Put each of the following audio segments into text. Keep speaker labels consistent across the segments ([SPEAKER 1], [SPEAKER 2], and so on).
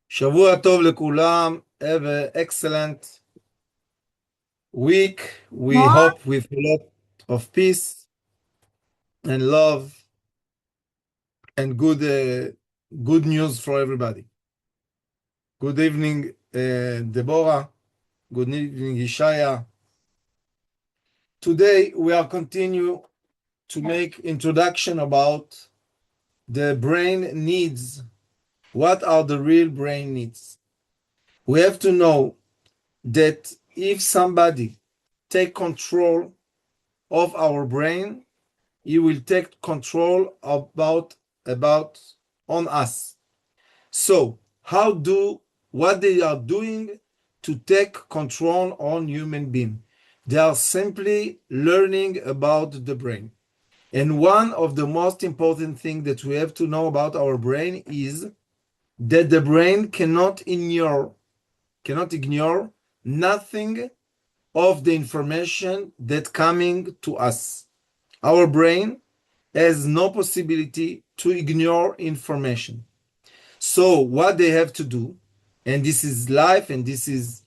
[SPEAKER 1] שבוע טוב לכולם. Have an excellent week. We hope with a lot of peace and love and good news for everybody. Good evening, Deborah. Good evening, Ishaya. Today we are continue to make introduction about the brain needs. What are the real brain needs? We have to know that if somebody take control of our brain, he will take control about on us. So what they are doing to take control on human being? They are simply learning about the brain. And one of the most important things that we have to know about our brain is that the brain cannot ignore nothing of the information that coming to us. Our brain has no possibility to ignore information. So what they have to do, and this is life, and this is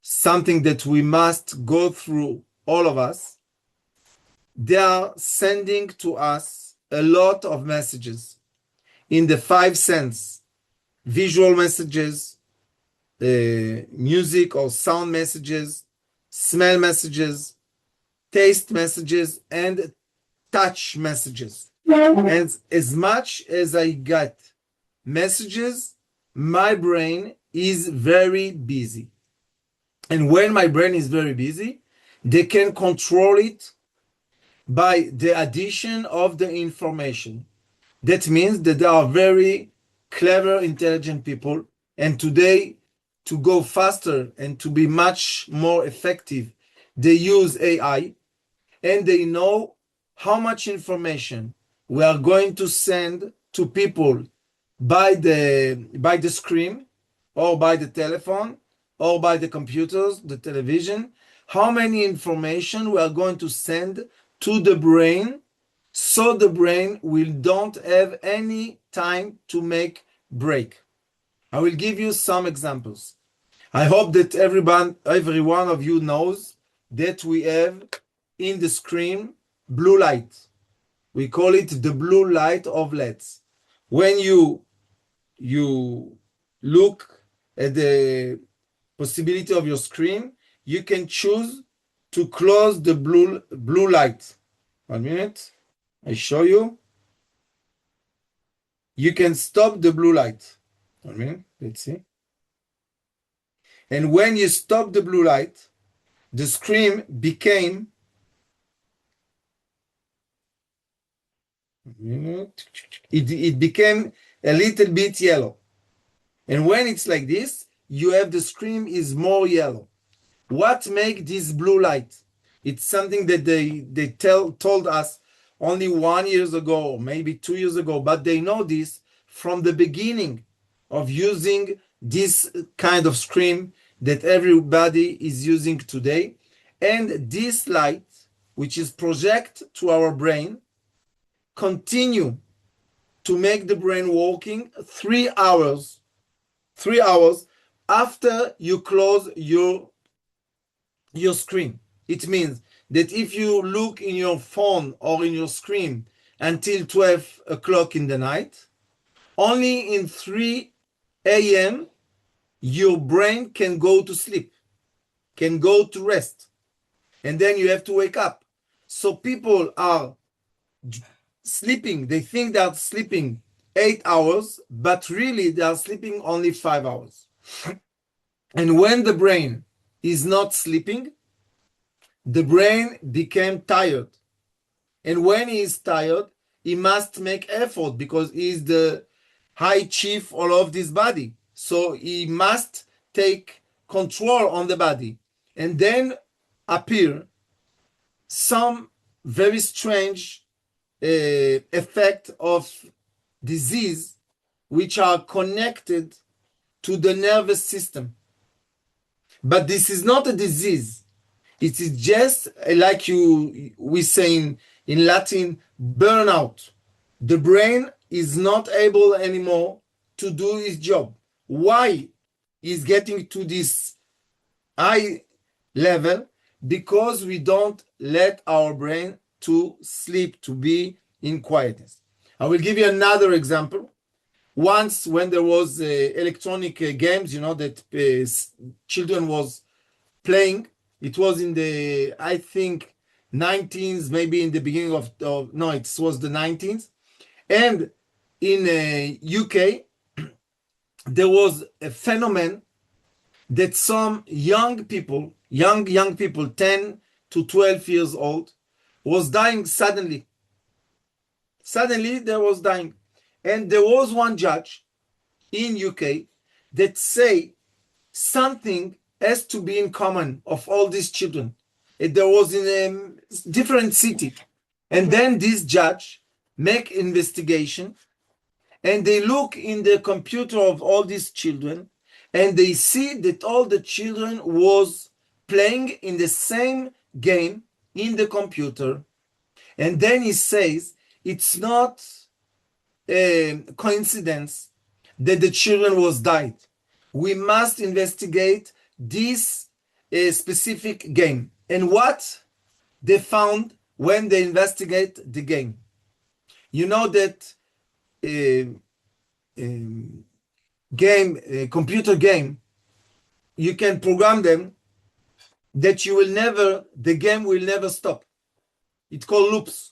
[SPEAKER 1] something that we must go through, all of us, they are sending to us a lot of messages in the five senses: visual messages, music or sound messages, smell messages, taste messages, and touch messages. And as much as I got messages, my brain is very busy. And when my brain is very busy, they can control it by the addition of the information. That means that they are very clever, intelligent people. And today, to go faster and to be much more effective, they use AI, and they know how much information we are going to send to people by the screen or by the telephone or by the computers, the television, how many information we are going to send to the brain, so the brain will don't have any time to make break. I will give you some examples. I hope that every one of you knows that we have in the screen blue light. We call it the blue light of LEDs. When you look at the possibility of your screen, you can choose to close the blue light. 1 minute, I show you. You can stop the blue light. 1 minute, let's see. And when you stop the blue light, the screen became it became a little bit yellow. And when it's like this, you have the screen is more yellow. What make this blue light? It's something that they told us only 1 year ago, or maybe 2 years ago, but they know this from the beginning of using this kind of screen that everybody is using today. And this light, which is project to our brain, continue to make the brain working 3 hours after you close your screen. It means that if you look in your phone or in your screen until 12 o'clock in the night, only in 3 a.m. your brain can go to sleep, can go to rest, and then you have to wake up. So people are sleeping, they think they are sleeping 8 hours, but really they are sleeping only 5 hours. And when the brain is not sleeping, the brain became tired. And when he is tired, he must make effort because he is the high chief of this body. So he must take control on the body. And then appear some very strange effect of disease which are connected to the nervous system. But this is not a disease. It is just like we say in Latin, burnout. The brain is not able anymore to do its job. Why is getting to this high level? Because we don't let our brain to sleep, to be in quietness. I will give you another example. Once when there was electronic games, that children was playing, it was in the, I think, 19s, maybe in the beginning of no, it was the 19s. And in UK, there was a phenomenon that some young people, young people, 10 to 12 years old, was dying suddenly. Suddenly, they was dying. And there was one judge in UK that say something has to be in common of all these children. There was in a different city. And then this judge make investigation, and they look in the computer of all these children, and they see that all the children was playing in the same game in the computer. And then he says it's not a coincidence that the children was died. We must investigate this specific game. And what they found when they investigate the game. You know that computer game, you can program them that the game will never stop. It's called loops.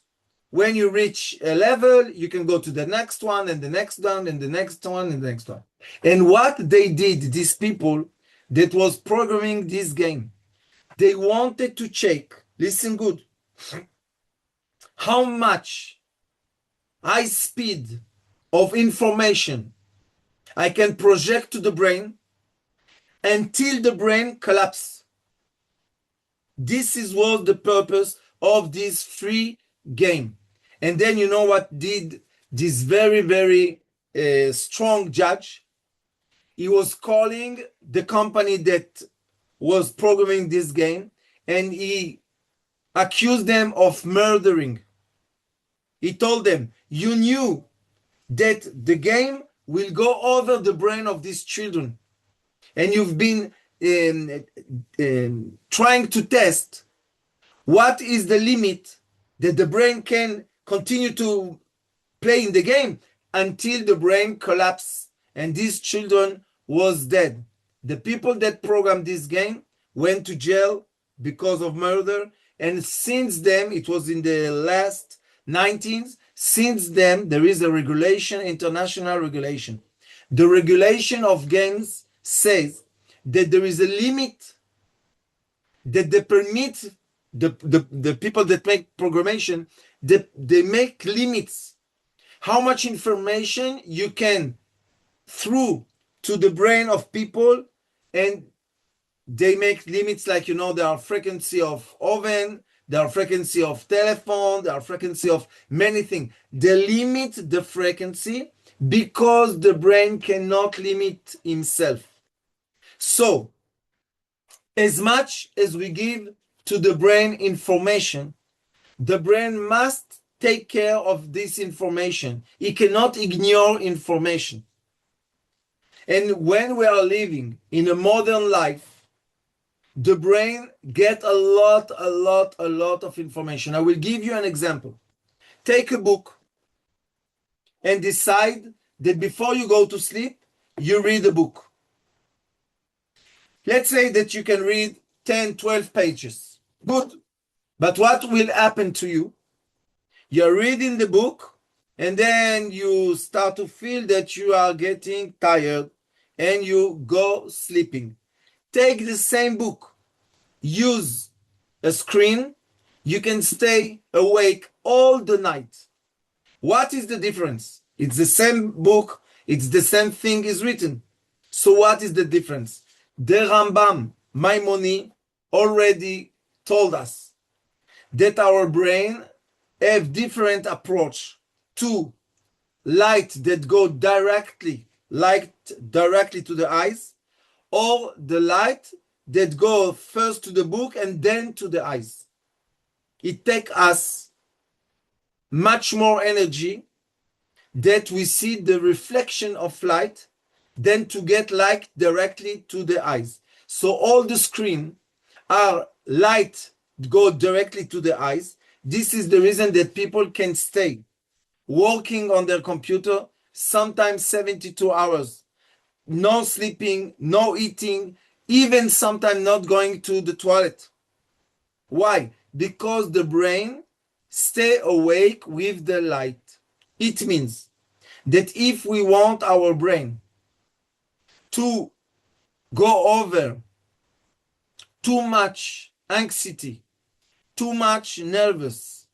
[SPEAKER 1] When you reach a level, you can go to the next one and the next one and the next one and the next one. And what they did, these people that was programming this game, they wanted to check, listen good, how much high speed of information I can project to the brain until the brain collapses. This was the purpose of this free game. And then you know what did this very, very strong judge? He was calling the company that was programming this game, and he accused them of murdering. He told them, you knew that the game will go over the brain of these children, and you've been trying to test what is the limit that the brain can continue to play in the game until the brain collapses, and these children was dead. The people that programmed this game went to jail because of murder, and since then, it was in the last 19s, since then there is a regulation, international regulation. The regulation of games says that there is a limit that they permit the people that make programmation, they make limits how much information you can through to the brain of people, and they make limits like, there are frequency of oven, there are frequency of telephone, there are frequency of many things. They limit the frequency because the brain cannot limit himself. So, as much as we give to the brain information, the brain must take care of this information. It cannot ignore information. And when we are living in a modern life, the brain gets a lot of information. I will give you an example. Take a book and decide that before you go to sleep, you read a book. Let's say that you can read 10, 12 pages. Good. But what will happen to you? You're reading the book, and then you start to feel that you are getting tired, and you go sleeping. Take the same book, use a screen, you can stay awake all the night. What is the difference? It's the same book, it's the same thing is written. So what is the difference? The Rambam, Maimoni, already told us that our brain have different approach to light that go directly to the eyes, or the light that go first to the book and then to the eyes. It takes us much more energy that we see the reflection of light than to get light directly to the eyes. So all the screen are light go directly to the eyes. This is the reason that people can stay working on their computer sometimes 72 hours, no sleeping, no eating, even sometimes not going to the toilet. Why? Because the brain stay awake with the light. It means that if we want our brain to go over too much anxiety, too much nervous,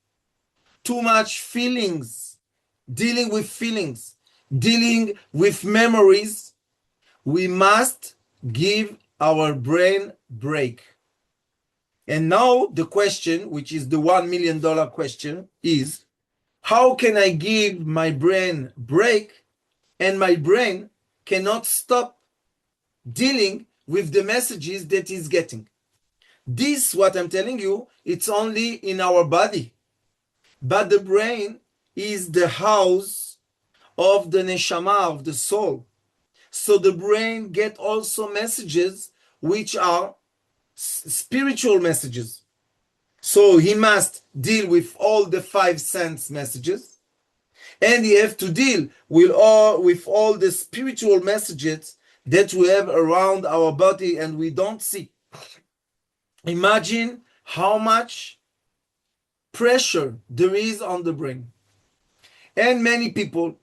[SPEAKER 1] too much feelings, dealing with memories, we must give our brain break. And now the question, which is the $1 million question, is how can I give my brain break and my brain cannot stop dealing with the messages that it's getting? This, what I'm telling you, it's only in our body. But the brain is the house of the neshama, of the soul. So the brain get also messages which are spiritual messages. So he must deal with all the 5 sense messages, and he have to deal with all the spiritual messages that we have around our body and we don't see. Imagine how much pressure there is on the brain. And many people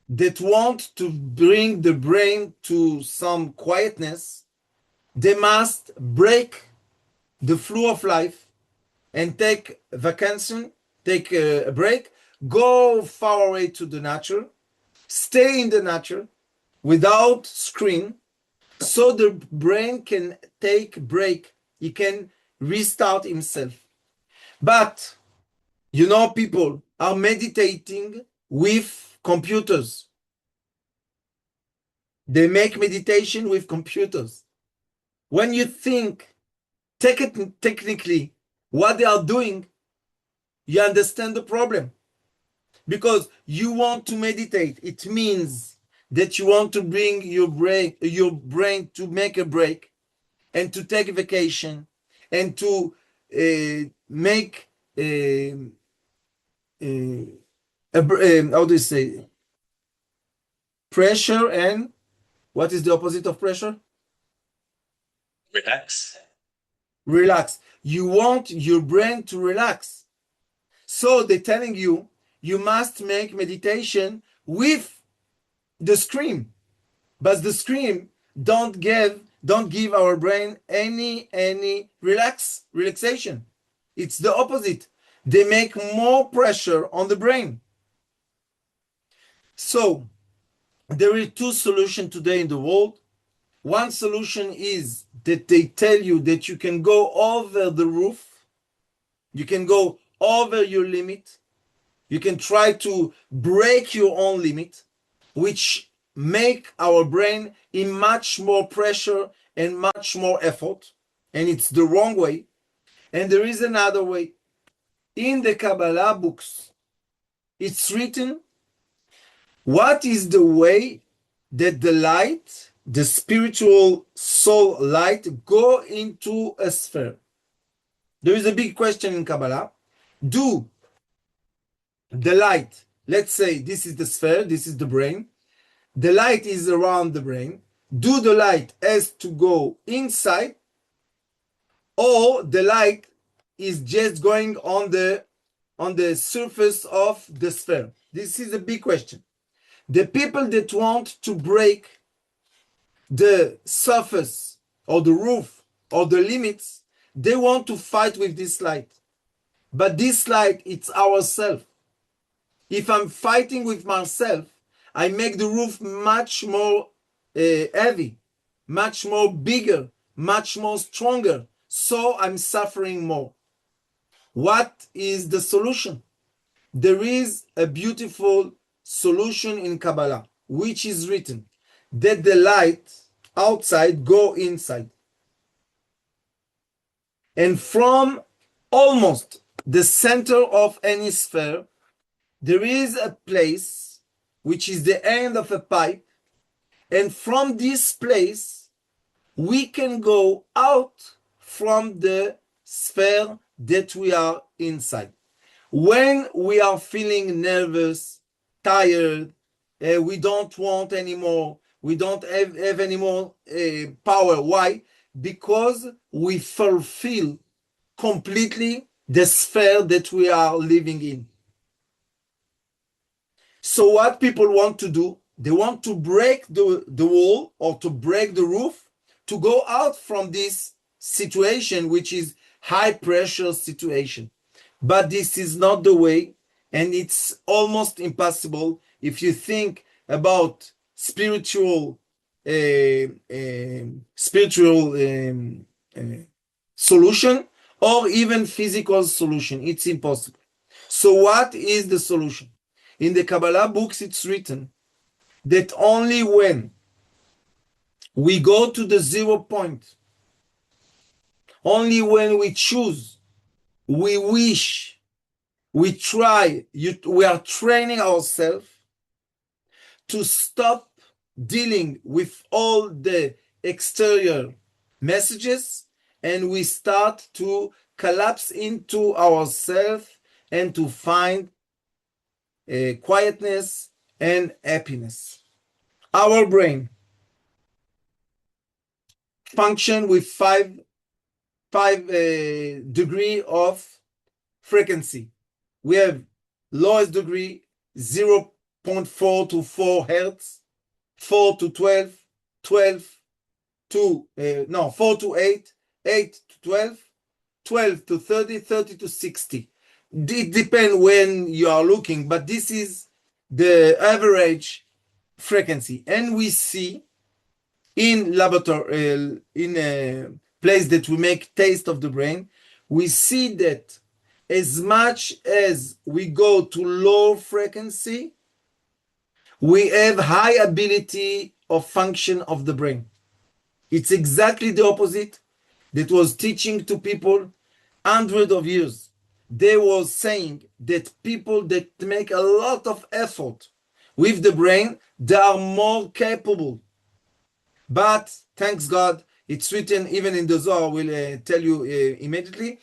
[SPEAKER 1] that want to bring the brain to some quietness, they must break the flow of life and take vacation, take a break, go far away to the nature, stay in the nature without screen, so the brain can take break. He can restart himself. But you know, people are meditating with computers. They make meditation with computers. When you think technically what they are doing, you understand the problem. Because you want to meditate, it means that you want to bring your brain to make a break and to take a vacation and to make how do you say, pressure, and what is the opposite of pressure?
[SPEAKER 2] Relax.
[SPEAKER 1] Relax. You want your brain to relax. So they're telling you, you must make meditation with the screen. But the screen don't give our brain any relaxation. It's the opposite. They make more pressure on the brain. So there are 2 solutions today in the world. One solution is that they tell you that you can go over the roof, you can go over your limit, you can try to break your own limit, which make our brain in much more pressure and much more effort, and it's the wrong way. And there is another way. In the Kabbalah books, it's written what is the way that the light, the spiritual soul light, go into a sphere. There is a big question in Kabbalah. Do the light, let's say this is the sphere, this is the brain, the light is around the brain, do the light has to go inside, or the light is just going on the surface of the sphere? This is a big question. The people that want to break the surface or the roof or the limits, they want to fight with this light. But this light, it's ourself. If I'm fighting with myself, I make the roof much more heavy, much more bigger, much more stronger. So I'm suffering more. What is the solution? There is a beautiful solution in Kabbalah, which is written that the light outside go inside. And from almost the center of any sphere, there is a place which is the end of a pipe, And from this place, we can go out from the sphere that we are inside. When we are feeling nervous, tired, we don't want anymore, we don't have any more power. Why? Because we fulfill completely the sphere that we are living in. So what people want to do, they want to break the wall or to break the roof to go out from this situation, which is high pressure situation. But this is not the way, and it's almost impossible if you think about spiritual solution or even physical solution. It's impossible. So what is the solution? In the Kabbalah books, it's written that only when we go to the 0 point, only when we choose, we wish, we try, we are training ourselves to stop dealing with all the exterior messages, and we start to collapse into ourselves and to find quietness and happiness. Our brain function with five degree of frequency. We have lowest degree 0.4 to 4 hertz, 4 to 12, 12 to 4 to 8, 8 to 12, 12 to 30, 30 to 60. It depends when you are looking, but this is the average frequency. And we see in laboratory, in a place that we make taste of the brain, we see that as much as we go to low frequency, we have high ability of function of the brain. It's exactly the opposite that was teaching to people hundreds of years. They were saying that people that make a lot of effort with the brain, they are more capable. But thanks God, it's written even in the Zohar, I will tell you immediately,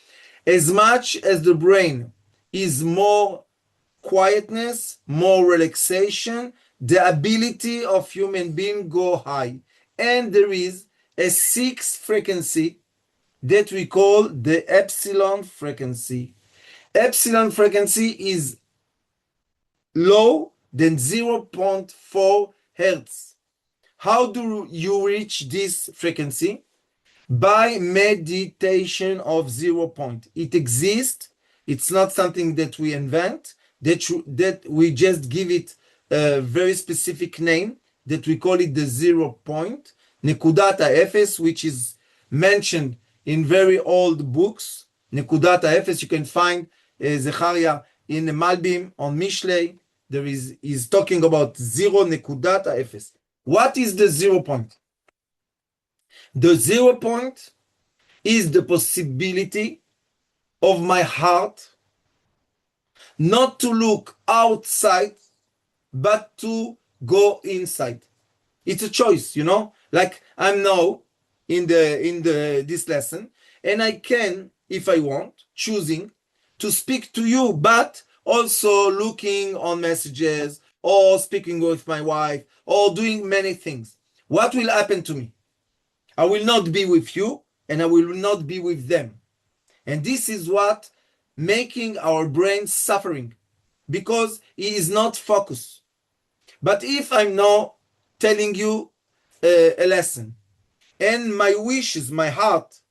[SPEAKER 1] as much as the brain is more quietness, more relaxation, the ability of human being go high. And there is a sixth frequency that we call the epsilon frequency. Epsilon frequency is low than 0.4 hertz. How do you reach this frequency? By meditation of 0 point. It exists. It's not something that we invent, that we just give it a very specific name, that we call it the 0 point. Nekudat Efes, which is mentioned in very old books. Nekudat Efes, you can find Zechariah in the Malbim on Mishlei. There is talking about 0 Nekudat Efes. What is the 0 point? The 0 point is the possibility of my heart not to look outside, but to go inside. It's a choice, you know, like I'm now in this lesson, and I can, if I want, choosing to speak to you, but also looking on messages or speaking with my wife or doing many things. What will happen to me? I will not be with you and I will not be with them. And this is what making our brain suffering, because it is not focused. But if I'm now telling you a lesson, and my wishes, my heart,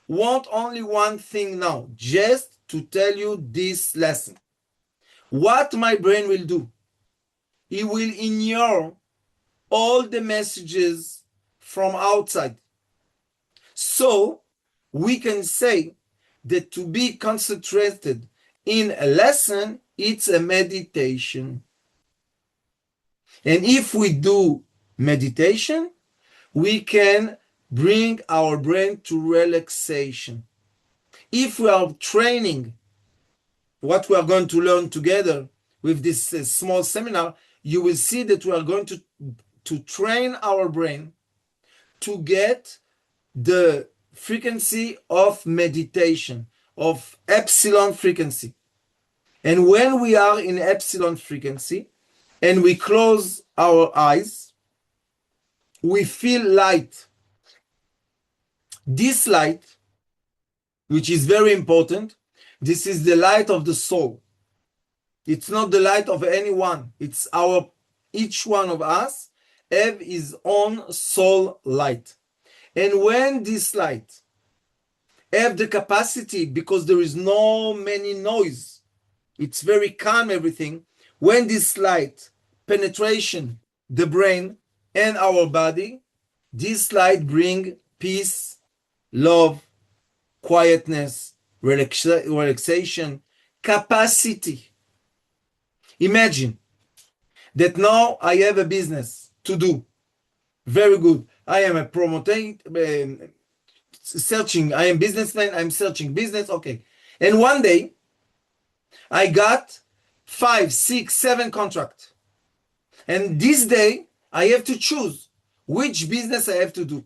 [SPEAKER 1] want only one thing now, just to tell you this lesson, what my brain will do? It will ignore all the messages from outside. So we can say that to be concentrated in a lesson, it's a meditation. And if we do meditation, we can bring our brain to relaxation. If we are training what we are going to learn together with this small seminar, you will see that we are going to to train our brain to get the frequency of meditation, of epsilon frequency. And when we are in epsilon frequency and we close our eyes, we feel light. This light, which is very important, this is the light of the soul. It's not the light of anyone. It's each one of us have his own soul light. And when this light have the capacity, because there is no many noise, it's very calm, everything. When this light penetration the brain and our body, this light bring peace, love, quietness, relaxation, capacity. Imagine that now I have a business to do. Very good. I am a promoting, searching. I am businessman. I'm searching business. Okay. And one day I got 5, 6, 7 contracts. And this day I have to choose which business I have to do.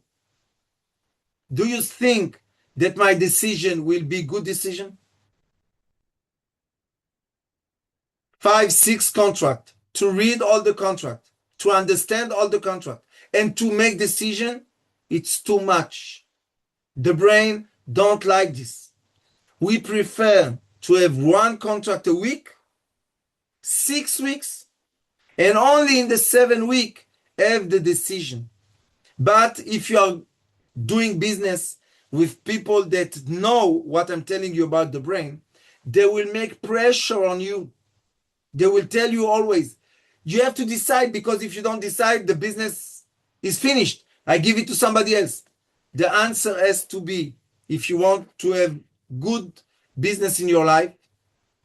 [SPEAKER 1] Do you think that my decision will be good decision? 5, 6 contract, to read all the contract, to understand all the contract, and to make decision, it's too much. The brain don't like this. We prefer to have 1 contract a week, 6 weeks, and only in the 7th week have the decision. But if you are doing business with people that know what I'm telling you about the brain, they will make pressure on you. They will tell you always, you have to decide, because if you don't decide, the business is finished. I give it to somebody else. The answer has to be, if you want to have good business in your life,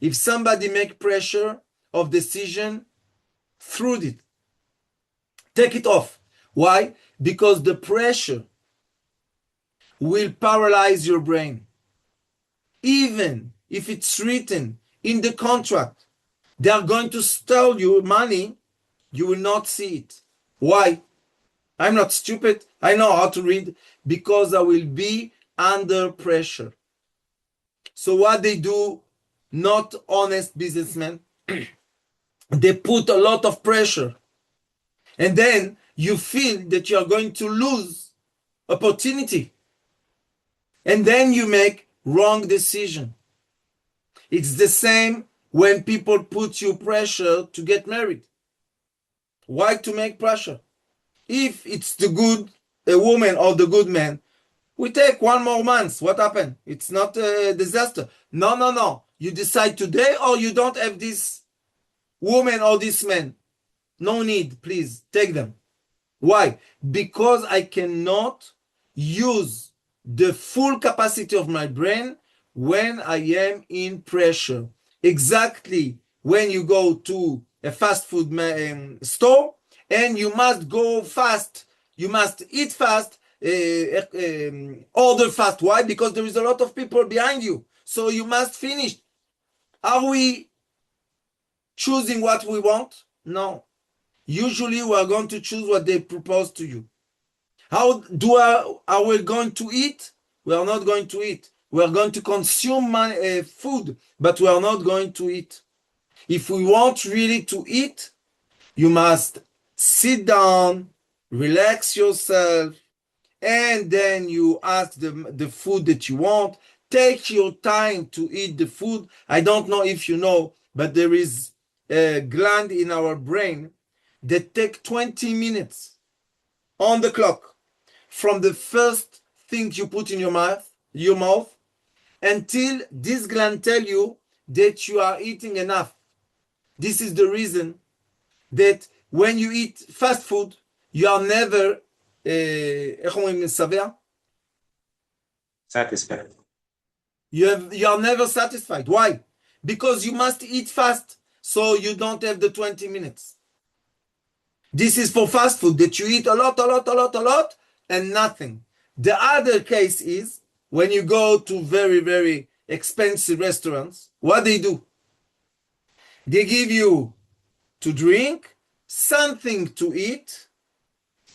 [SPEAKER 1] if somebody make pressure of decision, through it. Take it off. Why? Because the pressure will paralyze your brain. Even if it's written in the contract, they are going to steal you money, you will not see it. Why? I'm not stupid. I know how to read, because I will be under pressure. So what they do, not honest businessmen, they put a lot of pressure. And then you feel that you are going to lose opportunity. And then you make wrong decision. It's the same when people put you pressure to get married. Why to make pressure? If it's the good woman or the good man, we take 1 more month. What happened? It's not a disaster. No. You decide today, or you don't have this woman or this man. No need, please, take them. Why? Because I cannot use the full capacity of my brain when I am in pressure. Exactly when you go to a fast food store and you must go fast, you must eat fast, order fast. Why? Because there is a lot of people behind you, so you must finish. Are we choosing what we want? No. Usually we are going to choose what they propose to you. How are we going to eat? We are not going to eat. We are going to consume food, but we are not going to eat. If we want really to eat, you must sit down, relax yourself, and then you ask the food that you want. Take your time to eat the food. I don't know if you know, but there is a gland in our brain that take 20 minutes on the clock from the first thing you put in your mouth until this gland tell you that you are eating enough. This is the reason that when you eat fast food, you are never
[SPEAKER 2] satisfied.
[SPEAKER 1] You are never satisfied. Why? Because you must eat fast, so you don't have the 20 minutes. This is for fast food, that you eat a lot, and nothing. The other case is when you go to very, very expensive restaurants, what they do? They give you to drink, something to eat,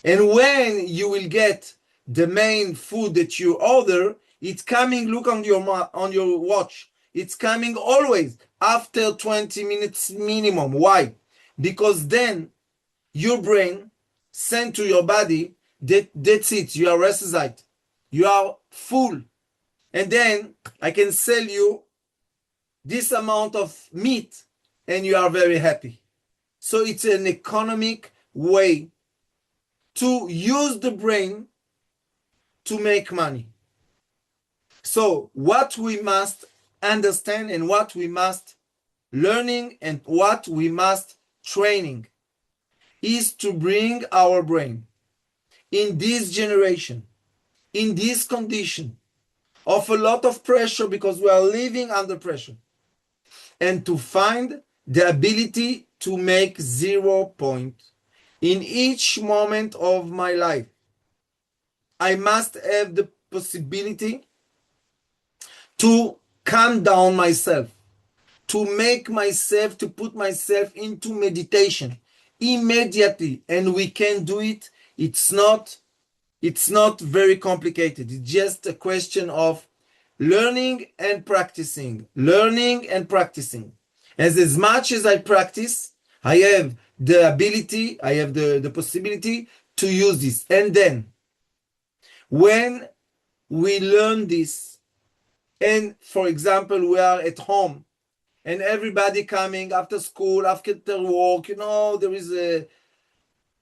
[SPEAKER 1] And when you will get the main food that you order, it's coming, look on your watch. It's coming always after 20 minutes minimum. Why? Because then your brain send to your body that that's it. You are rassicized. You are full. And then I can sell you this amount of meat and you are very happy. So it's an economic way to use the brain to make money. So what we must understand and what we must learning and what we must training is to bring our brain in this generation, in this condition of a lot of pressure because we are living under pressure, and to find the ability to make 0 point in each moment of my life. I must have the possibility to calm down myself, to make myself, to put myself into meditation immediately. And we can do it. It's not very complicated. It's just a question of learning and practicing, learning and practicing. As much as I practice, I have the ability, I have the possibility to use this. And then when we learn this, and for example, we are at home and everybody coming after school, after work, there is a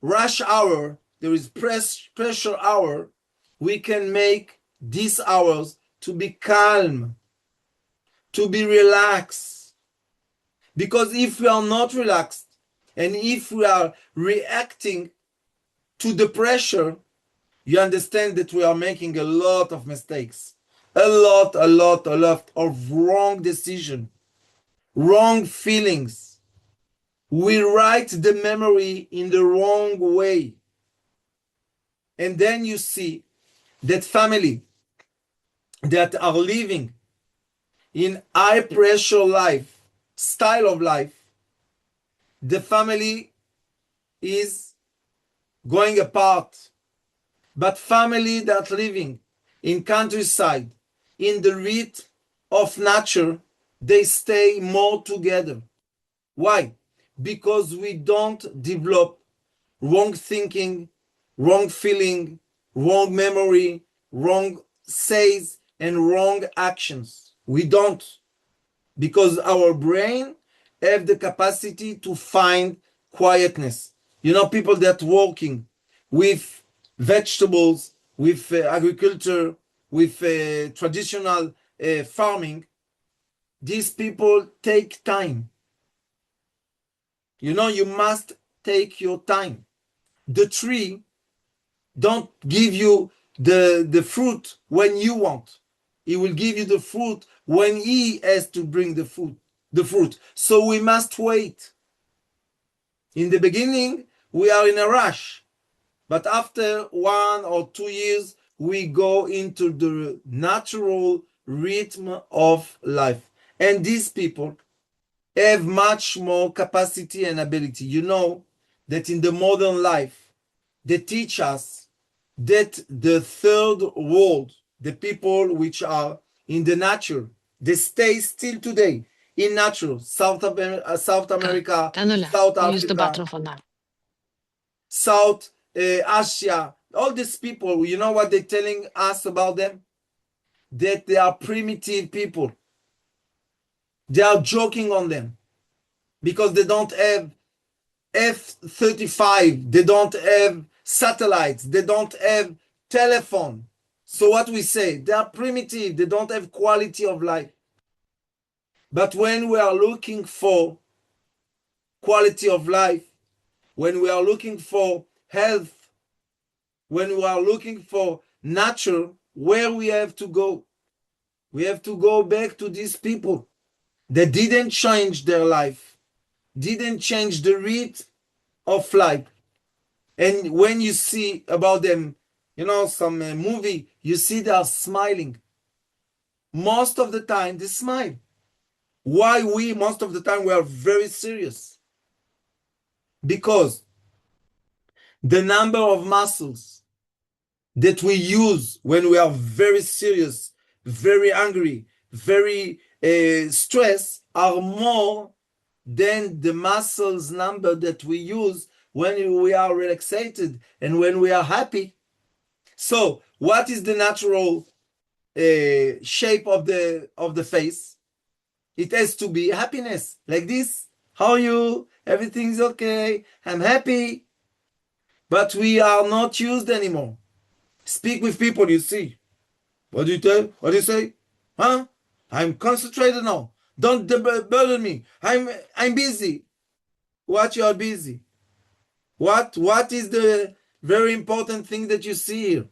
[SPEAKER 1] rush hour, there is pressure hour, we can make these hours to be calm, to be relaxed. Because if we are not relaxed and if we are reacting to the pressure, you understand that we are making a lot of mistakes, a lot of wrong decision, wrong feelings. We write the memory in the wrong way. And then you see that family that are living in high pressure life, style of life, the family is going apart. But family that living in countryside, in the rhythm of nature, they stay more together. Why? Because we don't develop wrong thinking, wrong feeling, wrong memory, wrong says, and wrong actions. We don't. Because our brain have the capacity to find quietness. People that working with vegetables, with agriculture, with traditional farming, these people take time. You must take your time. The tree don't give you the fruit when you want. He will give you the fruit when he has to bring the fruit. So we must wait. In the beginning, we are in a rush. But after 1 or 2 years, we go into the natural rhythm of life. And these people have much more capacity and ability. That in the modern life, they teach us that the third world, the people which are in the nature, they stay still today in nature. South America, South
[SPEAKER 2] Use the
[SPEAKER 1] Africa,
[SPEAKER 2] bathroom for now.
[SPEAKER 1] South Asia, all these people, you know what they're telling us about them? That they are primitive people. They are joking on them because they don't have F-35, they don't have satellites, they don't have telephone. So what we say, they are primitive, they don't have quality of life. But when we are looking for quality of life, when we are looking for health, when we are looking for nature, where we have to go? We have to go back to these people that didn't change their life, didn't change the rhythm of life. And when you see about them, some movie, you see they are smiling. Most of the time, they smile. Why most of the time, we are very serious? Because the number of muscles that we use when we are very serious, very angry, very stressed are more than the muscles number that we use when we are relaxed and when we are happy. So what is the natural shape of the face? It has to be happiness, like this. How are you? Everything's okay. I'm happy. But we are not used anymore. Speak with people, you see. What do you tell? What do you say? Huh? I'm concentrated now. Don't burden me. I'm busy. What you are busy? What is the very important thing that you see here?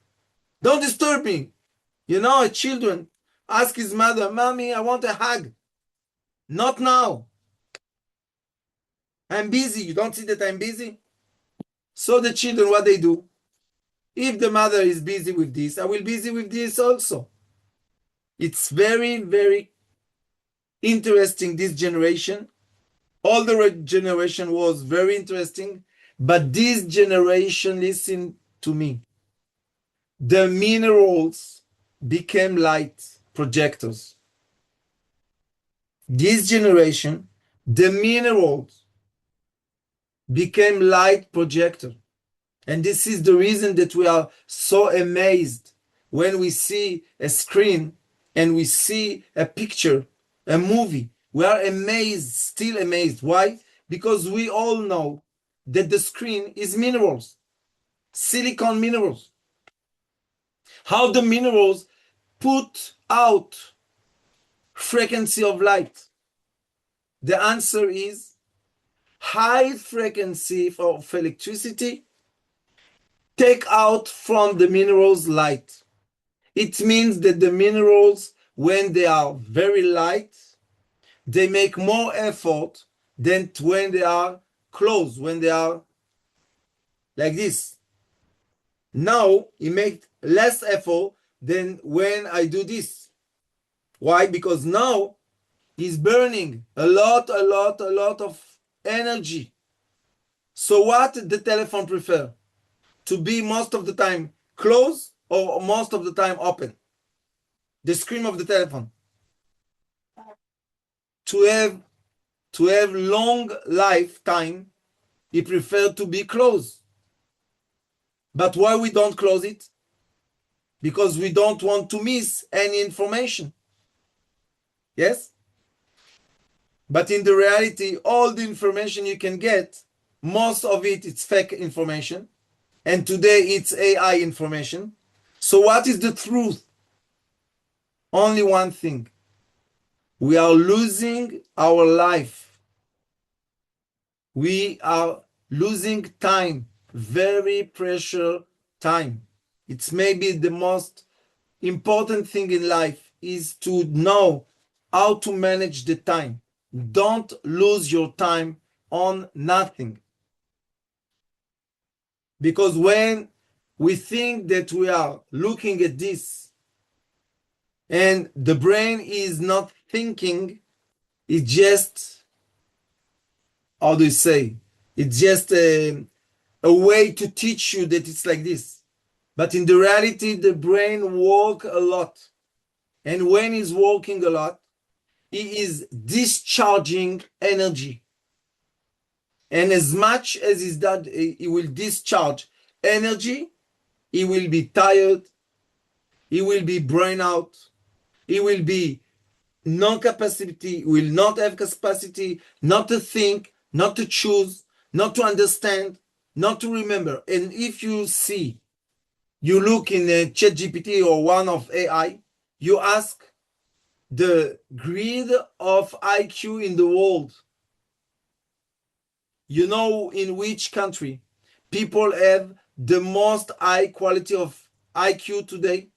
[SPEAKER 1] Don't disturb me. You know, a children ask his mother, Mommy, I want a hug. Not now. I'm busy. You don't see that I'm busy? So the children, what they do? If the mother is busy with this, I will be busy with this also. It's very, very interesting, this generation. All the generation was very interesting, but this generation, listen to me. The minerals became light projectors. This generation, the minerals became light projector. And this is the reason that we are so amazed when we see a screen and we see a picture, a movie. We are amazed, still amazed. Why? Because we all know that the screen is minerals, silicon minerals. How the minerals put out frequency of light? The answer is high frequency of electricity take out from the minerals light. It means that the minerals, when they are very light, they make more effort than when they are close, when they are like this. Now, it makes less effort than when I do this. Why? Because now he's burning a lot of energy. So what the telephone prefer? To be most of the time closed or most of the time open? The screen of the telephone. To have long lifetime, he prefer to be closed. But why we don't close it? Because we don't want to miss any information. Yes? But in the reality, all the information you can get, most of it is fake information. And today it's AI information. So what is the truth? Only one thing. We are losing our life. We are losing time, very precious time. It's maybe the most important thing in life is to know how to manage the time. Don't lose your time on nothing. Because when we think that we are looking at this and the brain is not thinking, it's just, how do you say? It's just a way to teach you that it's like this. But in the reality, the brain works a lot. And when he's working a lot, he is discharging energy. And as much as is that he will discharge energy, he will be tired, he will be burned out, he will be non-capacity, will not have capacity, not to think, not to choose, not to understand, not to remember. And if you see, you look in ChatGPT or one of AI, you ask the grid of IQ in the world. You know in which country people have the most high quality of IQ today?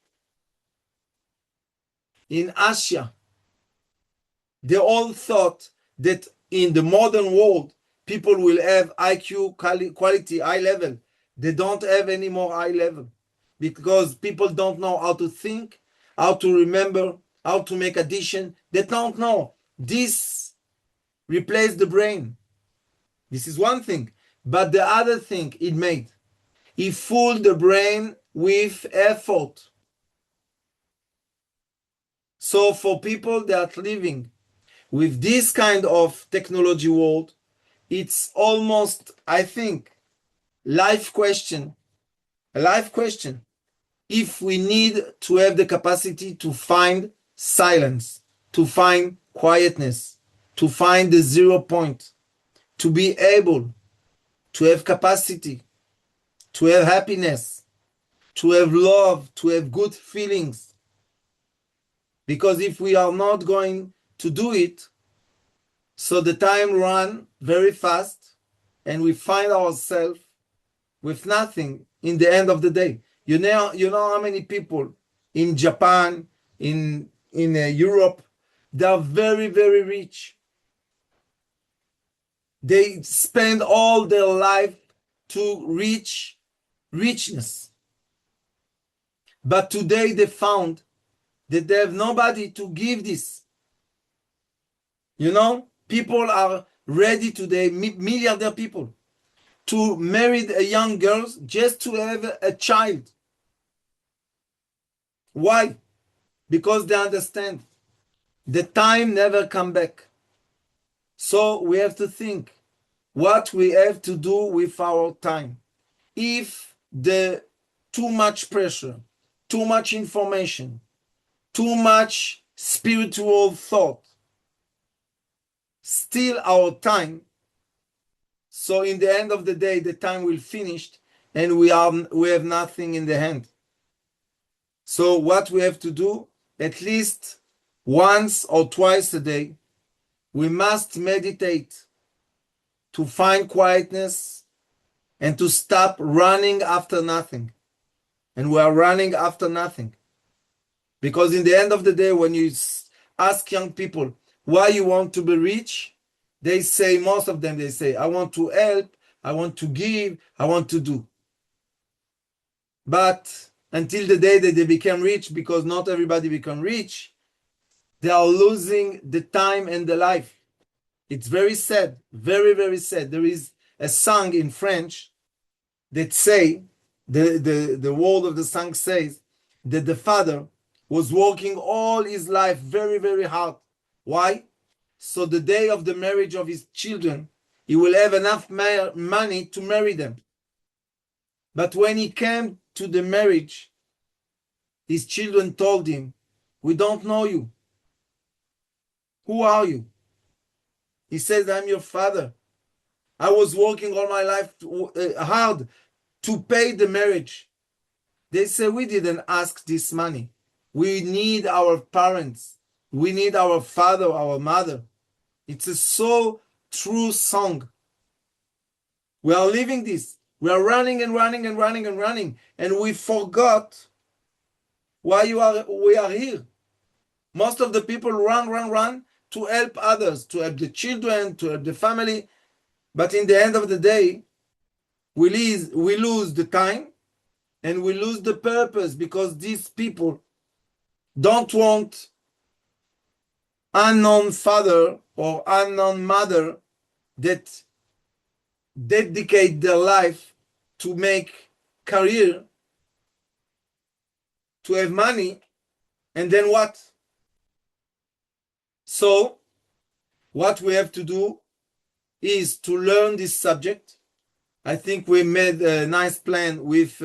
[SPEAKER 1] In Asia. They all thought that in the modern world, people will have IQ quality, high level. They don't have any more high level because people don't know how to think, how to remember, how to make addition. They don't know. This replaced the brain. This is one thing. But the other thing it made, He fooled the brain with effort. So for people that are living with this kind of technology world, it's almost, I think, a life question, if we need to have the capacity to find silence, to find quietness, to find the 0 point, to be able to have capacity, to have happiness, to have love, to have good feelings. Because if we are not going to do it, so the time runs very fast and we find ourselves with nothing in the end of the day. You know how many people in Japan, in Europe, they are very, very rich. They spend all their life to reach richness. But today they found that they have nobody to give this. You know, people are ready today, milliardaire people, to marry a young girls just to have a child. Why? Because they understand the time never come back. So we have to think what we have to do with our time. If the too much pressure, too much information, too much spiritual thought steal our time, so in the end of the day, the time will finish and we have nothing in the hand. So what we have to do, at least once or twice a day, we must meditate to find quietness and to stop running after nothing. And we are running after nothing. Because in the end of the day, when you ask young people why you want to be rich, they say, most of them, they say, I want to help, I want to give, I want to do. But until the day that they become rich, because not everybody become rich, they are losing the time and the life. It's very sad, very, very sad. There is a song in French that say, the word of the song says that the father was working all his life very, very hard. Why? So the day of the marriage of his children, he will have enough money to marry them. But when he came to the marriage, his children told him, we don't know you. Who are you? He says, I'm your father. I was working all my life hard to pay the marriage. They say, we didn't ask this money. We need our parents. We need our father, our mother. It's a so true song. We are living this. We are running and running and running and running. And we forgot why we are here. Most of the people run to help others, to help the children, to help the family. But in the end of the day, we lose the time and we lose the purpose, because these people don't want unknown father or unknown mother that dedicate their life to make career, to have money, and then what? So what we have to do is to learn this subject. I think we made a nice plan with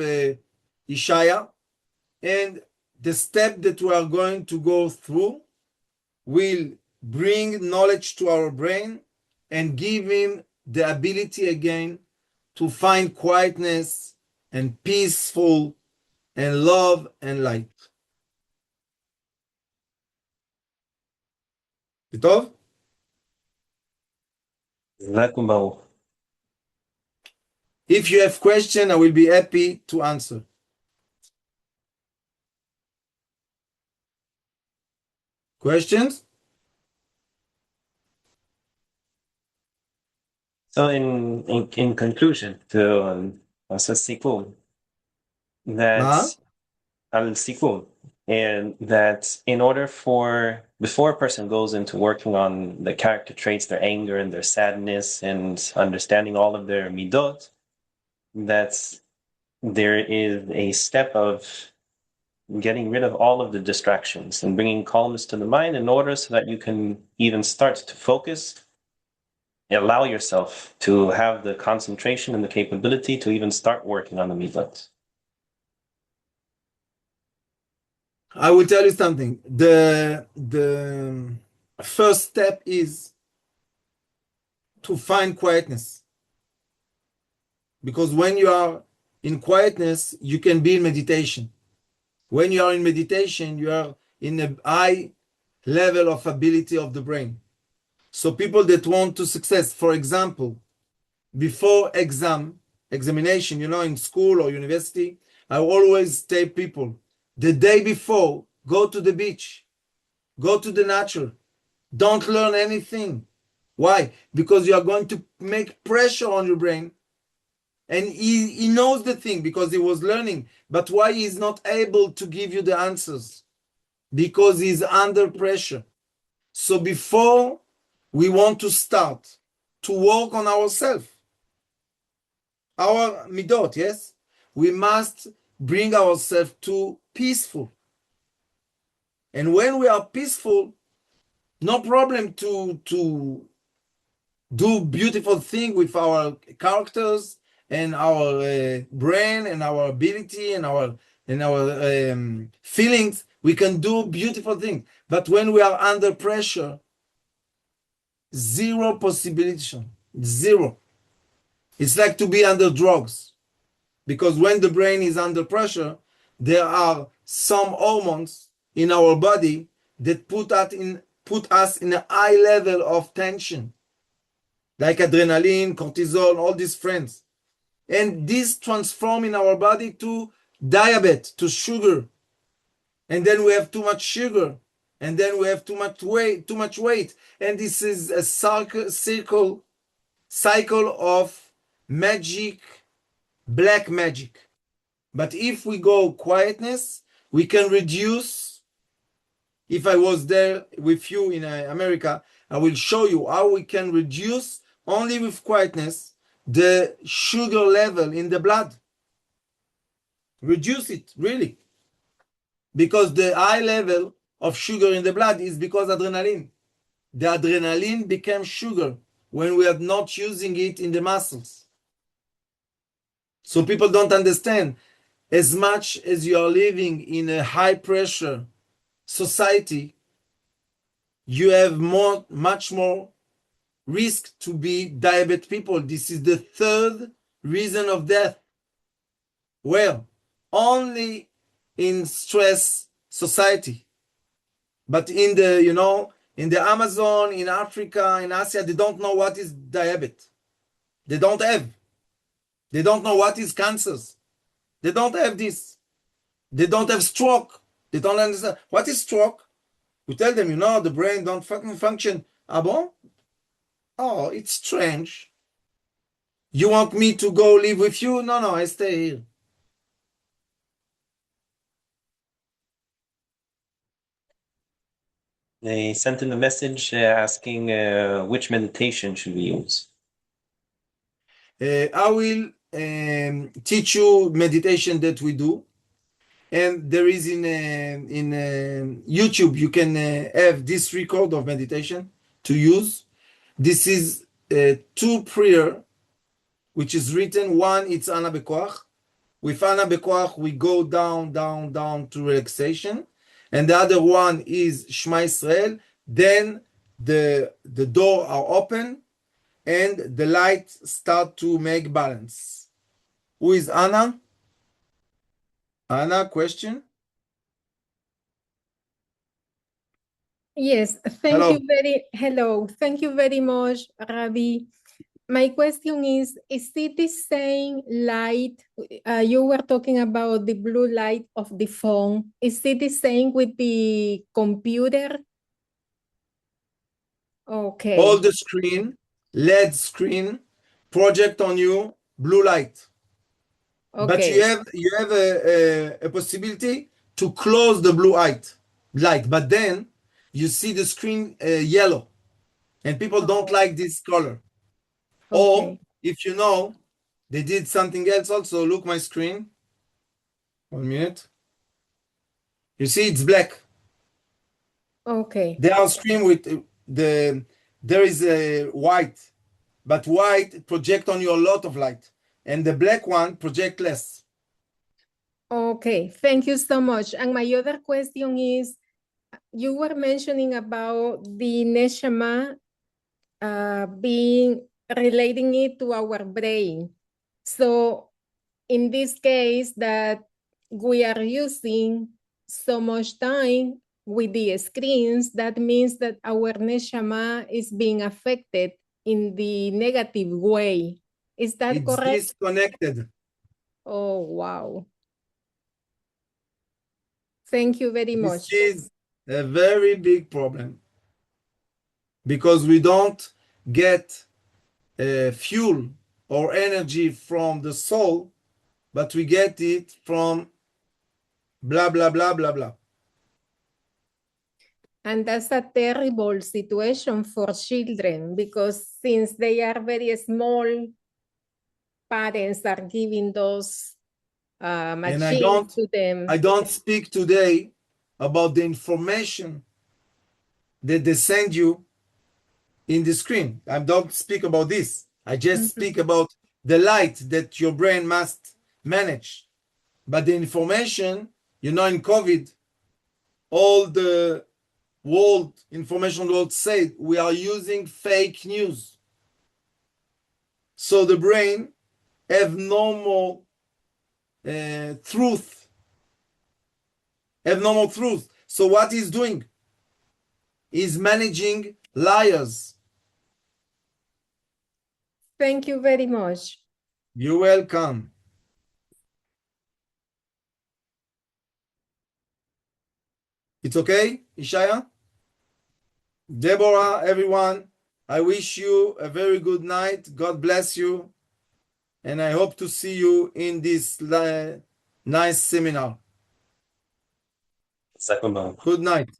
[SPEAKER 1] Ishaya, and the step that we are going to go through will bring knowledge to our brain and give him the ability again to find quietness and peaceful and love and light. טוב? If you have question, I will be happy to answer. Questions?
[SPEAKER 3] So in conclusion, to Sikum, that Sikum, and that in order before a person goes into working on the character traits, their anger and their sadness, and understanding all of their midot, that there is a step of getting rid of all of the distractions and bringing calmness to the mind in order so that you can even start to focus, allow yourself to have the concentration and the capability to even start working on the midot.
[SPEAKER 1] I will tell you something. The first step is to find quietness. Because when you are in quietness, you can be in meditation. When you are in meditation, you are in a high level of ability of the brain. So people that want to success, for example, before examination, in school or university, I always tell people, the day before, go to the beach, go to the nature, don't learn anything. Why? Because you are going to make pressure on your brain. And he knows the thing because he was learning. But why he's not able to give you the answers? Because he's under pressure. So before we want to start to work on ourselves, our midot, yes, we must bring ourselves to peaceful. And when we are peaceful, no problem to do beautiful thing with our characters and our brain and our ability and our feelings. We can do beautiful things. But when we are under pressure, zero possibility, zero. It's like to be under drugs. Because when the brain is under pressure, there are some hormones in our body that put us in a high level of tension, like adrenaline, cortisol, all these friends. And this transform in our body to diabetes, to sugar. And then we have too much sugar. And then we have too much weight. And this is a cycle of magic, black magic. But if we go quietness, we can reduce. If I was there with you in America, I will show you how we can reduce only with quietness the sugar level in the blood. Reduce it, really. Because the high level of sugar in the blood is because adrenaline. The adrenaline became sugar when we are not using it in the muscles. So people don't understand. As much as you are living in a high pressure society, you have much more risk to be diabetic people. This is the third reason of death. Well, only in stress society. But in the, in the Amazon, in Africa, in Asia, they don't know what is diabetes. They don't have. They don't know what is cancers. They don't have this. They don't have stroke. They don't understand. What is stroke? We tell them, the brain don't fucking function. Ah bon? Oh, it's strange. You want me to go live with you? No, I stay here.
[SPEAKER 3] They sent in a message asking which meditation should we use.
[SPEAKER 1] I will teach you meditation that we do. And there is in YouTube, you can have this record of meditation to use. This is two prayer, which is written. One, it's Ana Bekoach. With Ana Bekoach, we go down to relaxation. And the other one is Shema Israel. Then the door are open and the light start to make balance. Who is Ana? Ana, question?
[SPEAKER 4] Yes,
[SPEAKER 1] Hello.
[SPEAKER 4] Hello. Thank you very much, Rabbi. My question is it the same light? You were talking about the blue light of the phone. Is it the same with the computer? Okay.
[SPEAKER 1] All the screen, LED screen, project on you, blue light.
[SPEAKER 4] Okay.
[SPEAKER 1] But you have a possibility to close the blue light, but then you see the screen yellow, and people don't like this color. Okay. Or if They did something else also. Look my screen. 1 minute. You see, it's black.
[SPEAKER 4] Okay.
[SPEAKER 1] They are screen with there is a white, but white project on you a lot of light, and the black one project less.
[SPEAKER 4] Okay, thank you so much. And my other question is, you were mentioning about the neshama relating it to our brain. So in this case that we are using so much time with the screens, that means that our neshama is being affected in the negative way. Is that
[SPEAKER 1] It's
[SPEAKER 4] correct?
[SPEAKER 1] disconnected.
[SPEAKER 4] Oh, wow. Thank you very much.
[SPEAKER 1] This is a very big problem because we don't get fuel or energy from the soul, but we get it from blah, blah, blah, blah, blah.
[SPEAKER 4] And that's a terrible situation for children because since they are very small, parents are giving those machines to them.
[SPEAKER 1] I don't speak today about the information that they send you in the screen. I don't speak about this. I just speak about the light that your brain must manage. But the information, in COVID, all the information world said we are using fake news. So the brain have no more truth. Have no more truth. So what he's doing is managing liars.
[SPEAKER 4] Thank you very much.
[SPEAKER 1] You're welcome. It's okay, Ishaya? Deborah, everyone, I wish you a very good night. God bless you. And I hope to see you in this nice seminar. Good night.